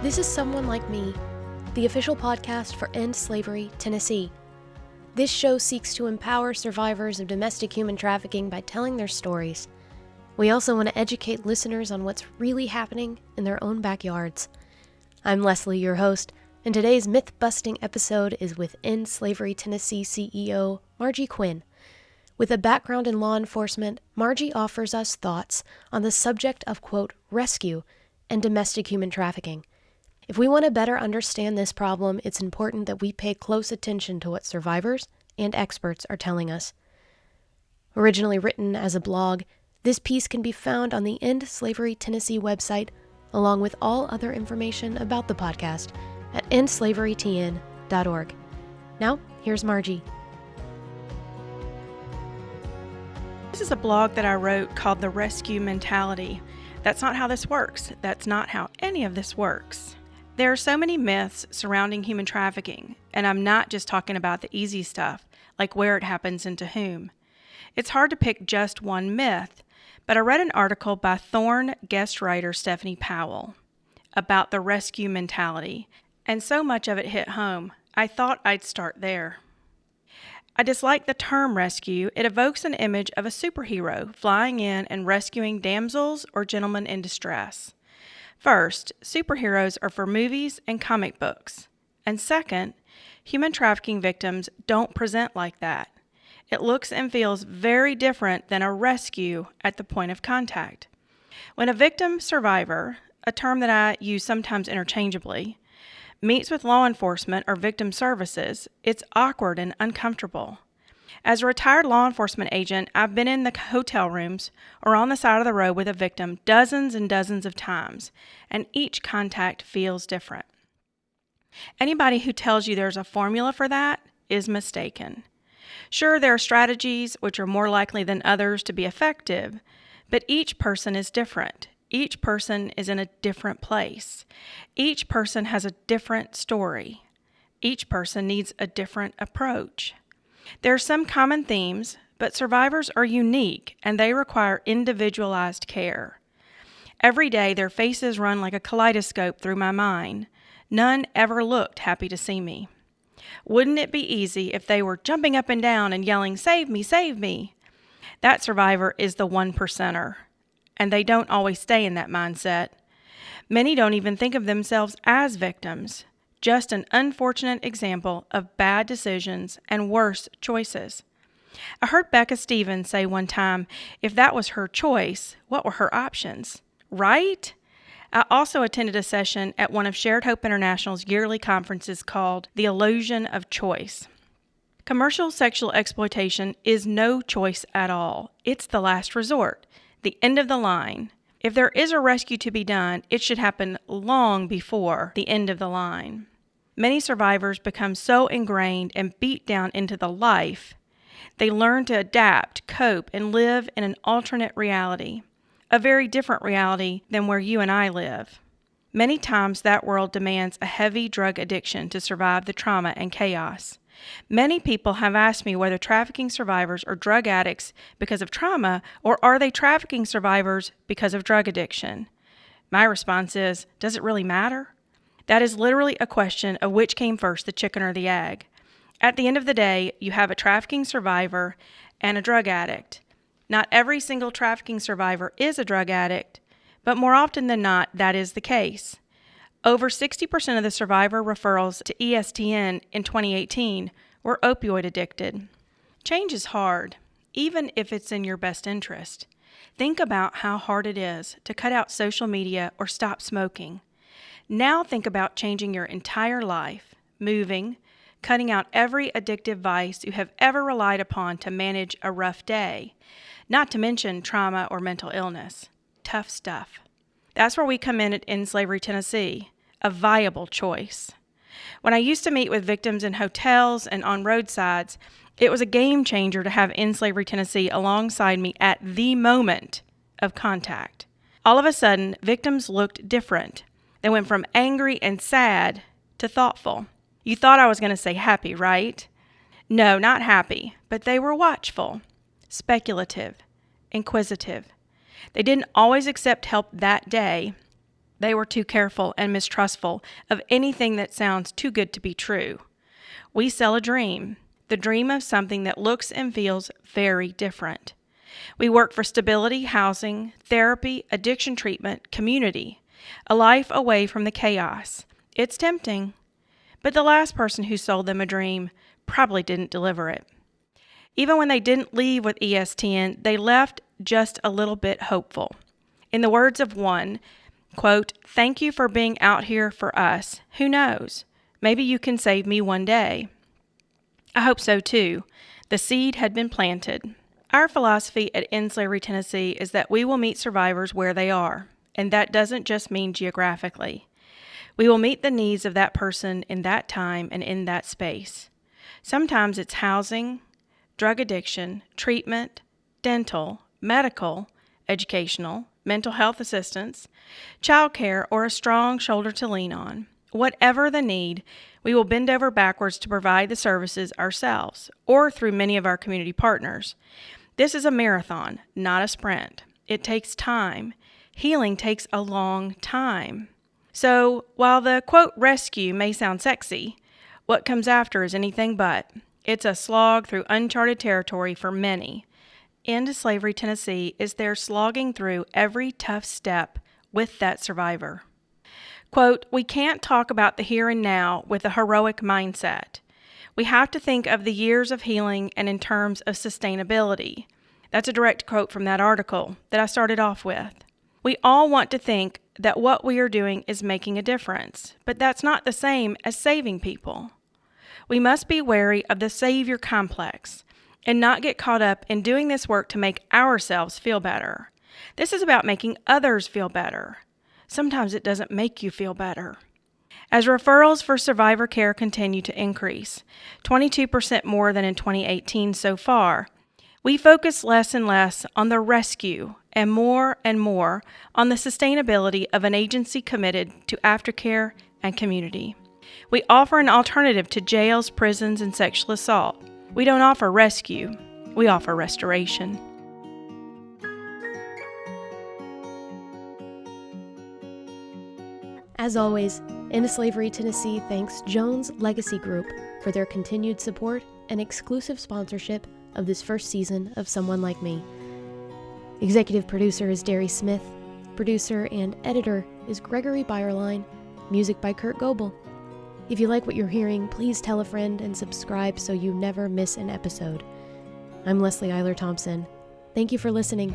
This is Someone Like Me, the official podcast for End Slavery Tennessee. This show seeks to empower survivors of domestic human trafficking by telling their stories. We also want to educate listeners on what's really happening in their own backyards. I'm Leslie, your host, and today's myth-busting episode is with End Slavery Tennessee CEO Margie Quin. With a background in law enforcement, Margie offers us thoughts on the subject of, quote, rescue and domestic human trafficking. If we want to better understand this problem, it's important that we pay close attention to what survivors and experts are telling us. Originally written as a blog, this piece can be found on the End Slavery Tennessee website, along with all other information about the podcast at endslaverytn.org. Now, here's Margie. This is a blog that I wrote called The Rescue Mentality. That's not how this works. That's not how any of this works. There are so many myths surrounding human trafficking, and I'm not just talking about the easy stuff, like where it happens and to whom. It's hard to pick just one myth, but I read an article by Thorn guest writer Stephanie Powell about the rescue mentality, and so much of it hit home, I thought I'd start there. I dislike the term rescue. It evokes an image of a superhero flying in and rescuing damsels or gentlemen in distress. First, superheroes are for movies and comic books. And second, human trafficking victims don't present like that. It looks and feels very different than a rescue at the point of contact. When a victim survivor, a term that I use sometimes interchangeably, meets with law enforcement or victim services, it's awkward and uncomfortable. As a retired law enforcement agent, I've been in the hotel rooms or on the side of the road with a victim dozens and dozens of times, and each contact feels different. Anybody who tells you there's a formula for that is mistaken. Sure, there are strategies which are more likely than others to be effective, but each person is different. Each person is in a different place. Each person has a different story. Each person needs a different approach. There are some common themes, but survivors are unique and they require individualized care. Every day, their faces run like a kaleidoscope through my mind. None ever looked happy to see me. Wouldn't it be easy if they were jumping up and down and yelling, "Save me, save me"? That survivor is the 1%er, and they don't always stay in that mindset. Many don't even think of themselves as victims. Just an unfortunate example of bad decisions and worse choices. I heard Becca Stevens say one time, if that was her choice, what were her options? Right? I also attended a session at one of Shared Hope International's yearly conferences called The Illusion of Choice. Commercial sexual exploitation is no choice at all. It's the last resort, the end of the line. If there is a rescue to be done, it should happen long before the end of the line. Many survivors become so ingrained and beat down into the life, they learn to adapt, cope, and live in an alternate reality, a very different reality than where you and I live. Many times that world demands a heavy drug addiction to survive the trauma and chaos. Many people have asked me whether trafficking survivors are drug addicts because of trauma or are they trafficking survivors because of drug addiction. My response is, does it really matter? That is literally a question of which came first, the chicken or the egg. At the end of the day, you have a trafficking survivor and a drug addict. Not every single trafficking survivor is a drug addict, but more often than not, that is the case. Over 60% of the survivor referrals to ESTN in 2018 were opioid addicted. Change is hard, even if it's in your best interest. Think about how hard it is to cut out social media or stop smoking. Now think about changing your entire life, moving, cutting out every addictive vice you have ever relied upon to manage a rough day, not to mention trauma or mental illness. Tough stuff. That's where we come in at End Slavery Tennessee, a viable choice. When I used to meet with victims in hotels and on roadsides, it was a game changer to have End Slavery Tennessee alongside me at the moment of contact. All of a sudden, victims looked different. They went from angry and sad to thoughtful. You thought I was going to say happy, right? No, not happy, but they were watchful, speculative, inquisitive. They didn't always accept help that day, They were too careful and mistrustful of anything that sounds too good to be true. We sell a dream, the dream of something that looks and feels very different. We work for stability, housing, therapy, addiction treatment, community, a life away from the chaos. It's tempting, but the last person who sold them a dream probably didn't deliver it. Even when they didn't leave with ESTN, they left just a little bit hopeful. In the words of one, quote, "Thank you for being out here for us. Who knows? Maybe you can save me one day." I hope so too. The seed had been planted. Our philosophy at End Slavery Tennessee is that we will meet survivors where they are, and that doesn't just mean geographically. We will meet the needs of that person in that time and in that space. Sometimes it's housing, drug addiction, treatment, dental, medical, educational, mental health assistance, childcare, or a strong shoulder to lean on. Whatever the need, we will bend over backwards to provide the services ourselves or through many of our community partners. This is a marathon, not a sprint. It takes time. Healing takes a long time. So while the, quote, rescue may sound sexy, what comes after is anything but. It's a slog through uncharted territory for many. End Slavery Tennessee is there slogging through every tough step with that survivor. Quote, "We can't talk about the here and now with a heroic mindset. We have to think of the years of healing and in terms of sustainability." That's a direct quote from that article that I started off with. We all want to think that what we are doing is making a difference, but that's not the same as saving people. We must be wary of the savior complex and not get caught up in doing this work to make ourselves feel better. This is about making others feel better. Sometimes it doesn't make you feel better. As referrals for survivor care continue to increase, 22% more than in 2018 so far, we focus less and less on the rescue and more on the sustainability of an agency committed to aftercare and community. We offer an alternative to jails, prisons, and sexual assault. We don't offer rescue, we offer restoration. As always, End Slavery Tennessee thanks Jones Legacy Group for their continued support and exclusive sponsorship of this first season of Someone Like Me. Executive producer is Derry Smith. Producer and editor is Gregory Byerline. Music by Kurt Goebel. If you like what you're hearing, please tell a friend and subscribe so you never miss an episode. I'm Leslie Eiler Thompson. Thank you for listening.